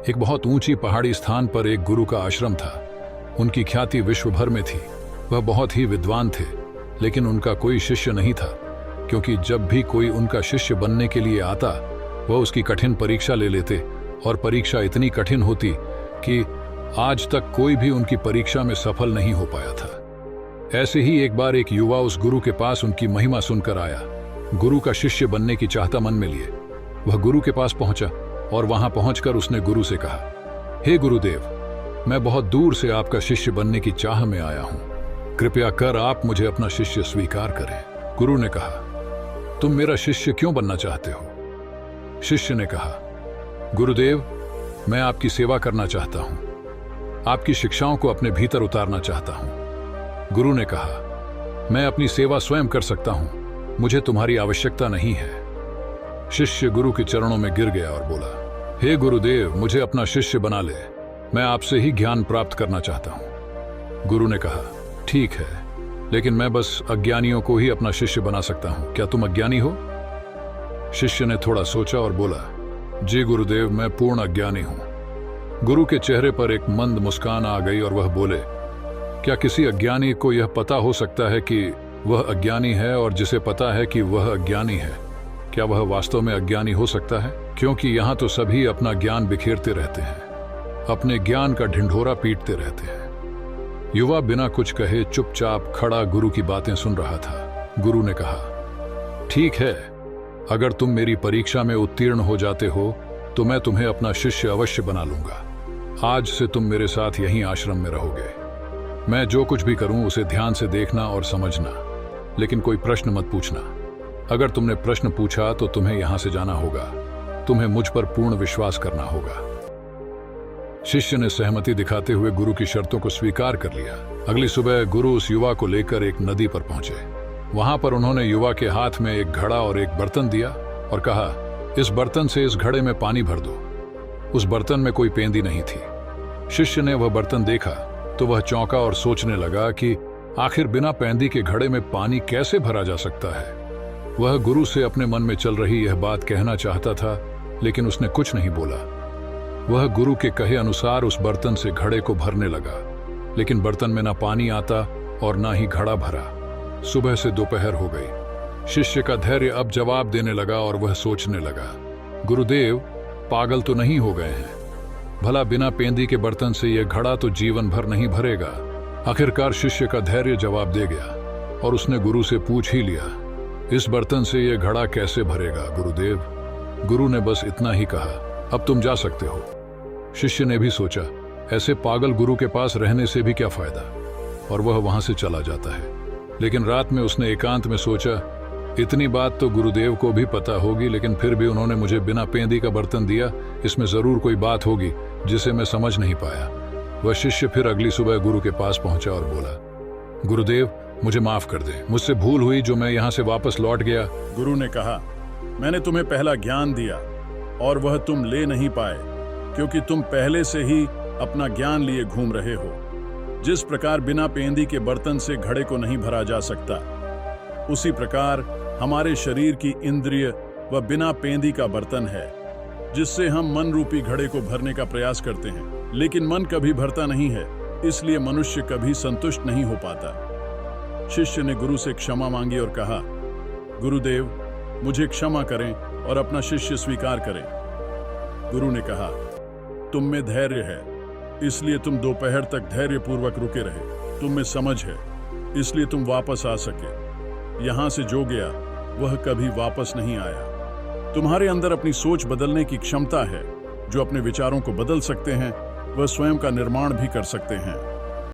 एक बहुत ऊंची पहाड़ी स्थान पर एक गुरु का आश्रम था। उनकी ख्याति विश्व भर में थी। वह बहुत ही विद्वान थे, लेकिन उनका कोई शिष्य नहीं था, क्योंकि जब भी कोई उनका शिष्य बनने के लिए आता, वह उसकी कठिन परीक्षा ले लेते, और परीक्षा इतनी कठिन होती कि आज तक कोई भी उनकी परीक्षा में सफल नहीं हो पाया था। ऐसे ही एक बार एक युवा उस गुरु के पास उनकी महिमा सुनकर आया। गुरु का शिष्य बनने की चाहता मन में लिए वह गुरु के पास पहुंचा, और वहां पहुंचकर उसने गुरु से कहा, हे गुरुदेव, मैं बहुत दूर से आपका शिष्य बनने की चाह में आया हूं। कृपया कर आप मुझे अपना शिष्य स्वीकार करें। गुरु ने कहा, तुम मेरा शिष्य क्यों बनना चाहते हो? शिष्य ने कहा, गुरुदेव, मैं आपकी सेवा करना चाहता हूं, आपकी शिक्षाओं को अपने भीतर उतारना चाहता हूं। गुरु ने कहा, मैं अपनी सेवा स्वयं कर सकता हूं, मुझे तुम्हारी आवश्यकता नहीं है। शिष्य गुरु के चरणों में गिर गया और बोला, हे गुरुदेव, मुझे अपना शिष्य बना ले, मैं आपसे ही ज्ञान प्राप्त करना चाहता हूं। गुरु ने कहा, ठीक है, लेकिन मैं बस अज्ञानियों को ही अपना शिष्य बना सकता हूं, क्या तुम अज्ञानी हो? शिष्य ने थोड़ा सोचा और बोला, जी गुरुदेव, मैं पूर्ण अज्ञानी हूं। गुरु के चेहरे पर एक मंद मुस्कान आ गई और वह बोले, क्या किसी अज्ञानी को यह पता हो सकता है कि वह अज्ञानी है, और जिसे पता है कि वह अज्ञानी है, क्या वह वास्तव में अज्ञानी हो सकता है? क्योंकि यहां तो सभी अपना ज्ञान बिखेरते रहते हैं, अपने ज्ञान का ढिंढोरा पीटते रहते हैं। युवा बिना कुछ कहे चुपचाप खड़ा गुरु की बातें सुन रहा था। गुरु ने कहा, ठीक है, अगर तुम मेरी परीक्षा में उत्तीर्ण हो जाते हो तो मैं तुम्हें अपना शिष्य अवश्य बना लूंगा। आज से तुम मेरे साथ यहीं आश्रम में रहोगे। मैं जो कुछ भी करूं उसे ध्यान से देखना और समझना, लेकिन कोई प्रश्न मत पूछना। अगर तुमने प्रश्न पूछा तो तुम्हें यहां से जाना होगा। तुम्हें मुझ पर पूर्ण विश्वास करना होगा। शिष्य ने सहमति दिखाते हुए गुरु की शर्तों को स्वीकार कर लिया। अगली सुबह गुरु उस युवा को लेकर एक नदी पर पहुंचे। वहां पर उन्होंने युवा के हाथ में एक घड़ा और एक बर्तन दिया और कहा, इस बर्तन से इस घड़े में पानी भर दो। उस बर्तन में कोई पेंदी नहीं थी। शिष्य ने वह बर्तन देखा तो वह चौंका और सोचने लगा कि आखिर बिना पेंदी के घड़े में पानी कैसे भरा जा सकता है। वह गुरु से अपने मन में चल रही यह बात कहना चाहता था, लेकिन उसने कुछ नहीं बोला। वह गुरु के कहे अनुसार उस बर्तन से घड़े को भरने लगा, लेकिन बर्तन में ना पानी आता और ना ही घड़ा भरा। सुबह से दोपहर हो गई। शिष्य का धैर्य अब जवाब देने लगा और वह सोचने लगा, गुरुदेव, पागल तो नहीं हो गए हैं? भला बिना पेंदी के बर्तन से यह घड़ा तो जीवन भर नहीं भरेगा। आखिरकार शिष्य का धैर्य जवाब दे गया और उसने गुरु से पूछ ही लिया, इस बर्तन से यह घड़ा कैसे भरेगा गुरुदेव? गुरु ने बस इतना ही कहा, अब तुम जा सकते हो। शिष्य ने भी सोचा, ऐसे पागल गुरु के पास रहने से भी क्या फायदा, और वह वहां से चला जाता है। लेकिन रात में उसने एकांत में सोचा, इतनी बात तो गुरुदेव को भी पता होगी, लेकिन फिर भी उन्होंने मुझे बिना पेंदी का बर्तन दिया, इसमें जरूर कोई बात होगी जिसे मैं समझ नहीं पाया। वह शिष्य फिर अगली सुबह गुरु के पास पहुंचा और बोला, गुरुदेव, मुझे माफ कर दे, मुझसे भूल हुई जो मैं यहाँ से वापस लौट गया। गुरु ने कहा, मैंने तुम्हें पहला ज्ञान दिया और वह तुम ले नहीं पाए, क्योंकि तुम पहले से ही अपना ज्ञान लिए घूम रहे हो। जिस प्रकार बिना पेंदी के बर्तन से घड़े को नहीं भरा जा सकता, उसी प्रकार हमारे शरीर की इंद्रिय वह बिना पेंदी का बर्तन है, जिससे हम मन रूपी घड़े को भरने का प्रयास करते हैं, लेकिन मन कभी भरता नहीं है, इसलिए मनुष्य कभी संतुष्ट नहीं हो पाता। शिष्य ने गुरु से क्षमा मांगी और कहा, गुरुदेव, मुझे क्षमा करें और अपना शिष्य स्वीकार करें। गुरु ने कहा, तुम में धैर्य है, इसलिए तुम दोपहर तक धैर्यपूर्वक रुके रहे। तुम में समझ है, इसलिए तुम वापस आ सके। यहां से जो गया वह कभी वापस नहीं आया। तुम्हारे अंदर अपनी सोच बदलने की क्षमता है। जो अपने विचारों को बदल सकते हैं वह स्वयं का निर्माण भी कर सकते हैं।